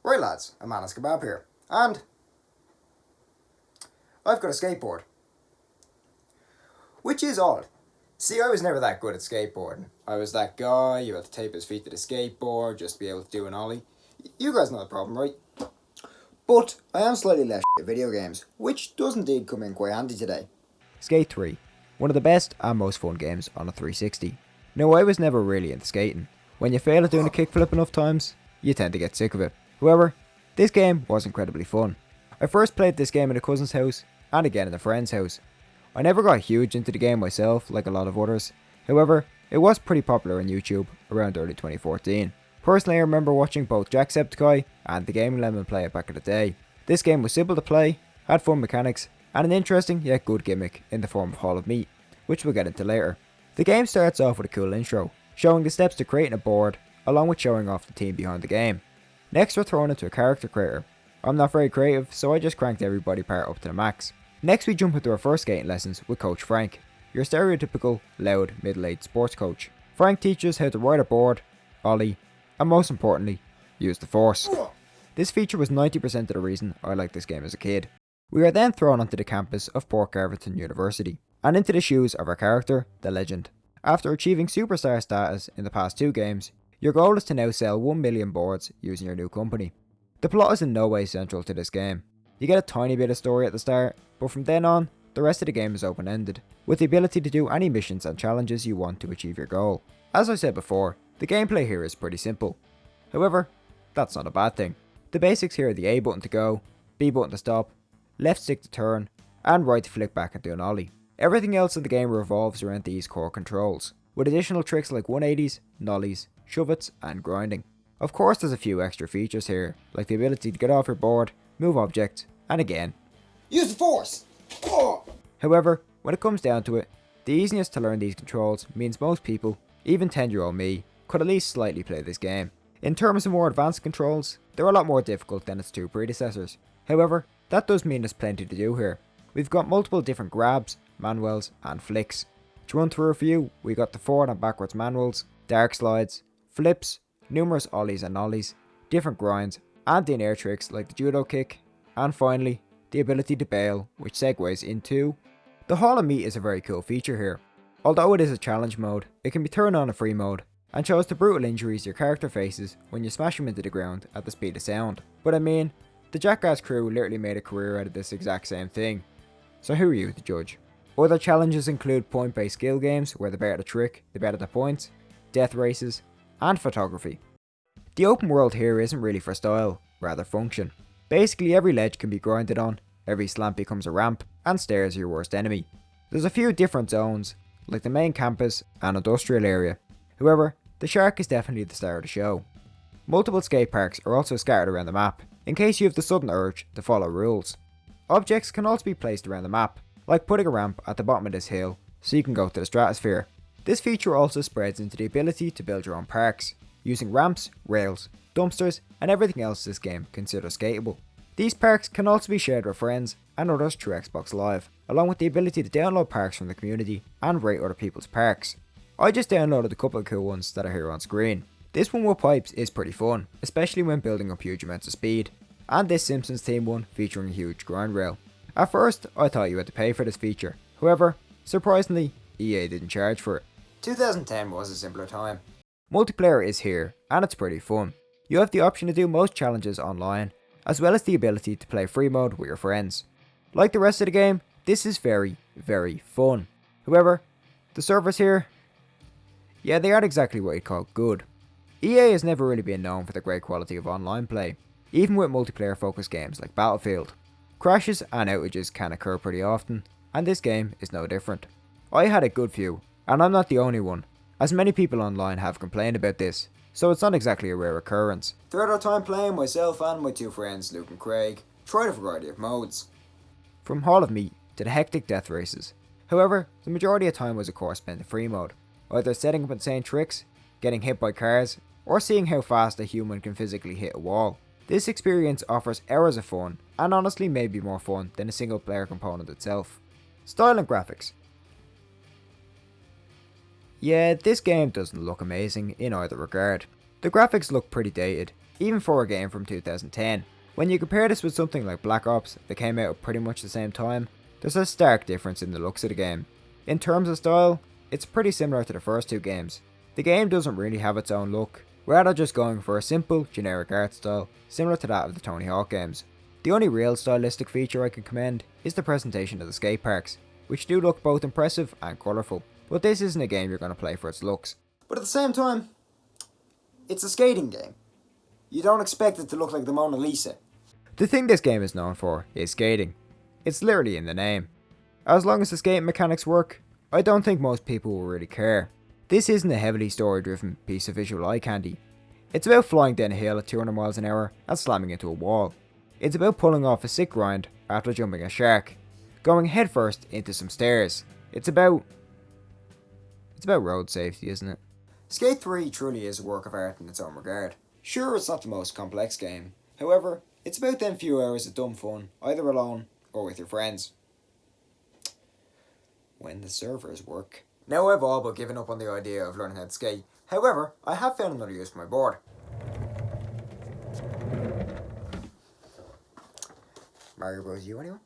Right lads, I'm Kebab here, and I've got a skateboard. Which is odd. See, I was never that good at skateboarding. I was that guy who had to tape his feet to the skateboard just to be able to do an ollie. You guys know the problem, right? But I am slightly less at video games, which does indeed come in quite handy today. Skate 3, one of the best and most fun games on a 360. Now, I was never really into skating. When you fail at doing a kickflip enough times, you tend to get sick of it. However, this game was incredibly fun. I first played this game in a cousin's house, and again in a friend's house. I never got huge into the game myself, like a lot of others. However, it was pretty popular on YouTube around early 2014. Personally, I remember watching both Jacksepticeye and the Gaming Lemon play it back in the day. This game was simple to play, had fun mechanics, and an interesting yet good gimmick in the form of Hall of Meat, which we'll get into later. The game starts off with a cool intro, showing the steps to creating a board, along with showing off the team behind the game. Next, we're thrown into a character creator. I'm not very creative, so I just cranked every body part up to the max. Next, we jump into our first skating lessons with Coach Frank, your stereotypical, loud, middle-aged sports coach. Frank teaches how to ride a board, ollie, and most importantly, use the force. This feature was 90% of the reason I liked this game as a kid. We are then thrown onto the campus of Port Garverton University, and into the shoes of our character, the Legend. After achieving superstar status in the past 2 games, your goal is to now sell 1 million boards using your new company. The plot is in no way central to this game. You get a tiny bit of story at the start, but from then on, the rest of the game is open-ended, with the ability to do any missions and challenges you want to achieve your goal. As I said before, the gameplay here is pretty simple. However, that's not a bad thing. The basics here are the A button to go, B button to stop, left stick to turn, and right to flick back and do an ollie. Everything else in the game revolves around these core controls, with additional tricks like 180s, nollies, shove-its, and grinding. Of course, there's a few extra features here, like the ability to get off your board, move objects, and again, Use the force! Oh! However, when it comes down to it, the easiness to learn these controls means most people, even 10-year-old me, could at least slightly play this game. In terms of more advanced controls, they're a lot more difficult than its 2 predecessors. However, that does mean there's plenty to do here. We've got multiple different grabs, manuals, and flicks. To run through a few, we got the forward and backwards manuals, dark slides, flips, numerous ollies and nollies, different grinds, and in air tricks like the judo kick, and finally, the ability to bail, which segues into... The Hall of Meat is a very cool feature here. Although it is a challenge mode, it can be turned on in free mode, and shows the brutal injuries your character faces when you smash him into the ground at the speed of sound. But I mean, the Jackass crew literally made a career out of this exact same thing. So who are you to judge? Other challenges include point-based skill games where the better the trick, the better the points, death races, and photography. The open world here isn't really for style, rather function. Basically every ledge can be grinded on, every slant becomes a ramp, and stairs are your worst enemy. There's a few different zones, like the main campus and industrial area. However, the shark is definitely the star of the show. Multiple skate parks are also scattered around the map, in case you have the sudden urge to follow rules. Objects can also be placed around the map, like putting a ramp at the bottom of this hill, so you can go to the stratosphere. This feature also spreads into the ability to build your own parks, using ramps, rails, dumpsters, and everything else this game considers skateable. These parks can also be shared with friends and others through Xbox Live, along with the ability to download parks from the community and rate other people's parks. I just downloaded a couple of cool ones that are here on screen. This one with pipes is pretty fun, especially when building up huge amounts of speed, and this Simpsons theme one featuring a huge grind rail. At first, I thought you had to pay for this feature, however, surprisingly, EA didn't charge for it. 2010 was a simpler time. Multiplayer is here, and it's pretty fun. You have the option to do most challenges online, as well as the ability to play free mode with your friends. Like the rest of the game, this is very, very fun. However, the servers here, yeah, they aren't exactly what you'd call good. EA has never really been known for the great quality of online play, even with multiplayer focused games like Battlefield. Crashes and outages can occur pretty often, and this game is no different. I had a good few, and I'm not the only one, as many people online have complained about this, so it's not exactly a rare occurrence. Throughout our time playing, myself and my 2 friends, Luke and Craig, tried a variety of modes. From Hall of Meat to the hectic death races. However, the majority of time was of course spent in free mode, either setting up insane tricks, getting hit by cars, or seeing how fast a human can physically hit a wall. This experience offers hours of fun, and honestly may be more fun than a single player component itself. Style and graphics. Yeah, this game doesn't look amazing in either regard. The graphics look pretty dated, even for a game from 2010. When you compare this with something like Black Ops that came out at pretty much the same time, there's a stark difference in the looks of the game. In terms of style, it's pretty similar to the first two games. The game doesn't really have its own look, rather just going for a simple, generic art style, similar to that of the Tony Hawk games. The only real stylistic feature I can commend is the presentation of the skate parks, which do look both impressive and colourful, but this isn't a game you're going to play for its looks. But at the same time, it's a skating game. You don't expect it to look like the Mona Lisa. The thing this game is known for is skating. It's literally in the name. As long as the skating mechanics work, I don't think most people will really care. This isn't a heavily story-driven piece of visual eye candy. It's about flying down a hill at 200 miles an hour and slamming into a wall. It's about pulling off a sick grind after jumping a shark, going headfirst into some stairs. It's about road safety, isn't it? Skate 3 truly is a work of art in its own regard. Sure, it's not the most complex game. However, it's about them few hours of dumb fun, either alone or with your friends. When the servers work. Now I've all but given up on the idea of learning how to skate. However, I have found another use for my board. Mario Bros. U anyone?